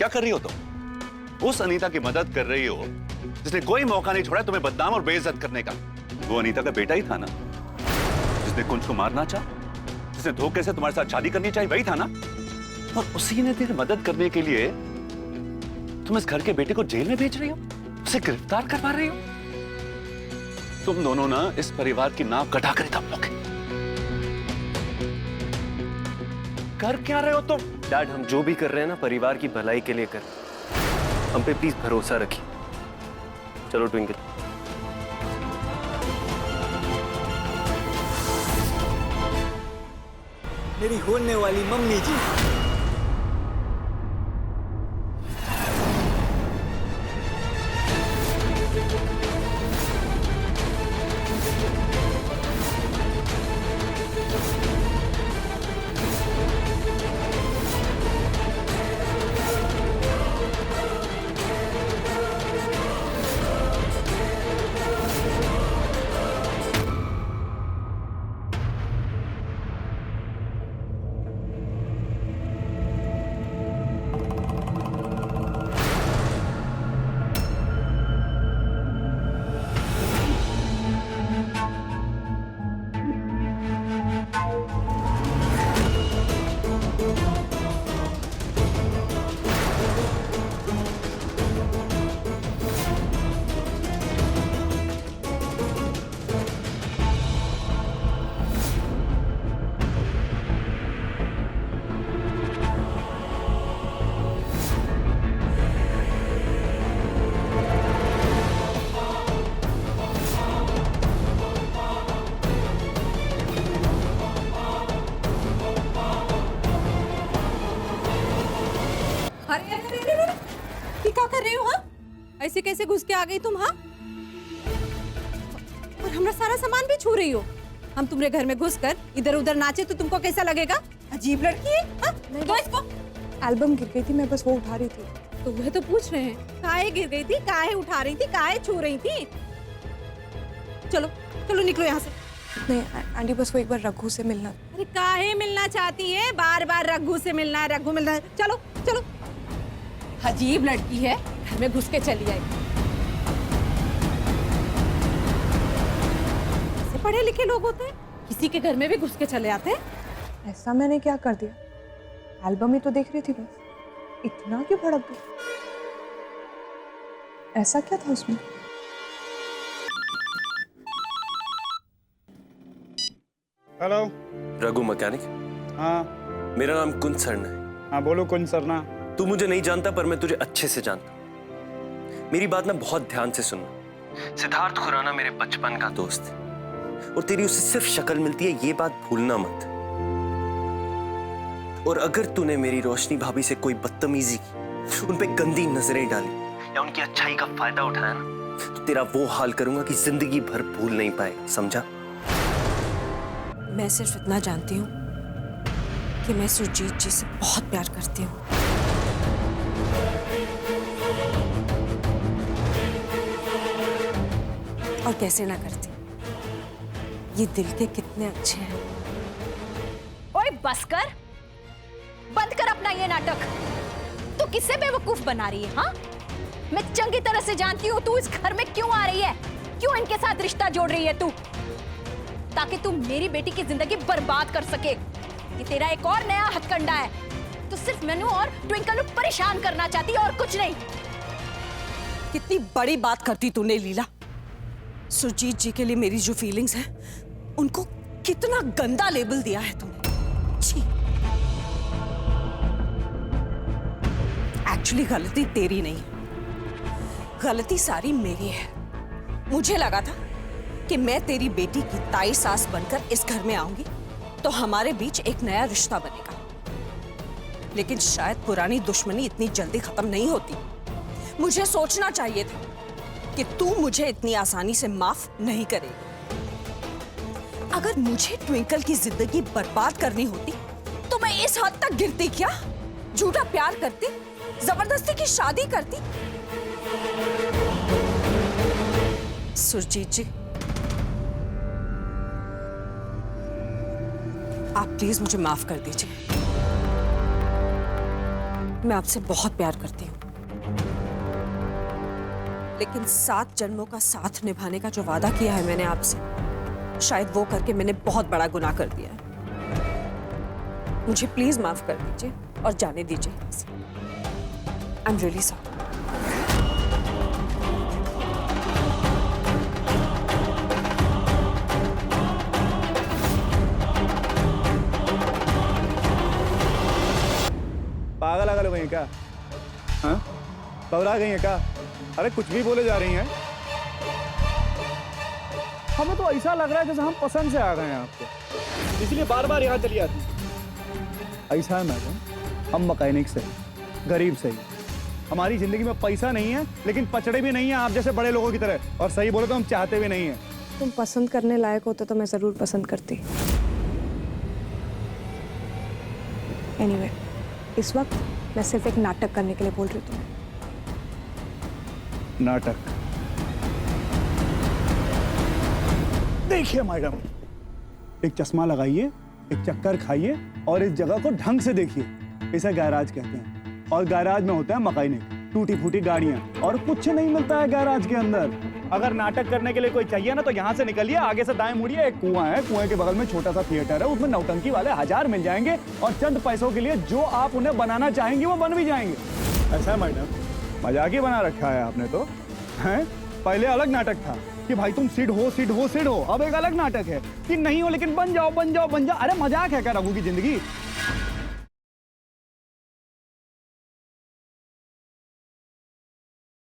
क्या कर रही हो तुम? उस अनीता की मदद कर रही हो जिसने कोई मौका नहीं छोड़ा तुम्हें बदनाम और बेइज्जत करने का। वो अनीता का बेटा ही था ना जिसने कुंज को मारना चाहा, जिसने धोखे से तुम्हारे साथ शादी करनी चाहिए, वही था ना। और उसी ने तेरी मदद करने के लिए तुम इस घर के बेटे को जेल में भेज रही हो, उसे गिरफ्तार करवा रही हो। तुम दोनों ना इस परिवार की नाव कटा कर दम लोगे। कर क्या रहे हो तुम? डैड, हम जो भी कर रहे हैं ना परिवार की भलाई के लिए कर। हम पे प्लीज भरोसा रखिए। चलो ट्विंकल। मेरी होने वाली मम्मी जी। ऐसे कैसे घुस के आ गई तुम? हाँ, और हमारा सारा सामान भी छू रही हो। हम तुम्हारे घर में घुसकर इधर उधर नाचे तो तुमको कैसा लगेगा? अजीब लड़की है। हाँ? तो इसको एल्बम गिर गई थी, मैं बस वो उठा रही थी। तो वह तो पूछ रहे हैं काहे गिर गई थी, काहे उठा रही थी, काहे छू रही थी? चलो चलो निकलो यहाँ से। नहीं आंटी, बस वो एक बार रघु से मिलना। अरे काहे मिलना चाहती है? बार बार रघु से मिलना है, रघु मिलना है। चलो चलो। अजीब लड़की है, घर में घुस के चली आई। ऐसे पढ़े लिखे लोग होते हैं, किसी के घर में भी घुस के चले आते हैं। ऐसा मैंने क्या कर दिया? एल्बम ही तो देख रही थी बस, इतना क्यों भड़क गई? ऐसा क्या था उसमें? हेलो। रघु मैकेनिक। हाँ। मेरा नाम कुंज सरना है। हाँ बोलो कुंज सरना। तू मुझे नहीं जानता पर मैं तुझे अच्छे से जानता। मेरी बात ना बहुत ध्यान से सुनना। सिद्धार्थ खुराना मेरे बचपन का दोस्त है और तेरी उससे सिर्फ शक्ल मिलती है, ये बात भूलना मत। और अगर तूने मेरी रोशनी भाभी से कोई बदतमीजी की, उन पे गंदी नजरें डाली या उनकी अच्छाई का फायदा उठाया ना, तो तेरा वो हाल करूंगा कि जिंदगी भर भूल नहीं पाए, समझा? मैं सिर्फ इतना जानती हूँ कि मैं सुरजीत जी से बहुत प्यार करती हूँ। और कैसे ना करती, ये दिल के कितने अच्छे हैं। ओए बस कर, बंद कर अपना ये नाटक। तू किससे बेवकूफ बना रही है? हाँ, मैं चंगी तरह से जानती हूँ तू इस घर में क्यों आ रही है, क्यों इनके साथ रिश्ता जोड़ रही है तू, ताकि तू मेरी बेटी की जिंदगी बर्बाद कर सके। ये तेरा एक और नया हथकंडा है। तू सिर्फ मैनू और ट्विंकल को परेशान करना चाहती है और कुछ नहीं। कितनी बड़ी बात करती तूने लीला। सुरजीत जी के लिए मेरी जो फीलिंग्स हैं, उनको कितना गंदा लेबल दिया है तुमने। छी। एक्चुअली गलती तेरी नहीं, गलती सारी मेरी है। मुझे लगा था कि मैं तेरी बेटी की ताई सास बनकर इस घर में आऊंगी तो हमारे बीच एक नया रिश्ता बनेगा, लेकिन शायद पुरानी दुश्मनी इतनी जल्दी खत्म नहीं होती। मुझे सोचना चाहिए था कि तू मुझे इतनी आसानी से माफ नहीं करेगी। अगर मुझे ट्विंकल की जिंदगी बर्बाद करनी होती तो मैं इस हद तक गिरती क्या? झूठा प्यार करती, जबरदस्ती की शादी करती? सुरजीत जी, आप प्लीज मुझे माफ कर दीजिए। मैं आपसे बहुत प्यार करती हूँ, लेकिन 7 जन्मों का साथ निभाने का जो वादा किया है मैंने आपसे, शायद वो करके मैंने बहुत बड़ा गुनाह कर दिया है। मुझे प्लीज माफ कर दीजिए और जाने दीजिए। I am really sorry. पागल अगल हो गई हैं क्या? हाँ, घबरा गई हैं क्या? अरे कुछ भी बोले जा रही हैं। हमें तो ऐसा लग रहा है जैसे हम पसंद से आ गए हैं आपको, इसलिए बार बार यहाँ चली आती हैं। ऐसा है मैडम, हम मैकेनिक से गरीब से ही, हमारी जिंदगी में पैसा नहीं है, लेकिन पचड़े भी नहीं है आप जैसे बड़े लोगों की तरह, और सही बोले तो हम चाहते भी नहीं है। तुम पसंद करने लायक होते तो मैं जरूर पसंद करती। एनीवे, इस वक्त मैं सिर्फ एक नाटक करने के लिए बोल रही हूँ। नाटक? देखिए मैडम, एक चश्मा लगाइए, एक चक्कर खाइए और इस जगह को ढंग से देखिए। इसे गैराज कहते हैं, और गैराज में होता है मैकेनिक, टूटी फूटी गाड़ियां, और कुछ नहीं मिलता है गैराज के अंदर। अगर नाटक करने के लिए कोई चाहिए ना तो यहाँ से निकलिए, आगे से दाएं मुड़िए, एक कुआं है, कुएं के बगल में छोटा सा थिएटर है, उसमें नौटंकी वाले 1000 मिल जाएंगे, और चंद पैसों के लिए जो आप उन्हें बनाना चाहेंगे वो बन भी जाएंगे। ऐसा है मैडम, मजाक ही बना रखा है आपने तो, हैं? पहले अलग नाटक था कि भाई तुम सिड हो सिड हो सिड हो, अब एक अलग नाटक है कि नहीं हो लेकिन बन जाओ बन जाओ बन जाओ। अरे मजाक है क्या रघु की जिंदगी?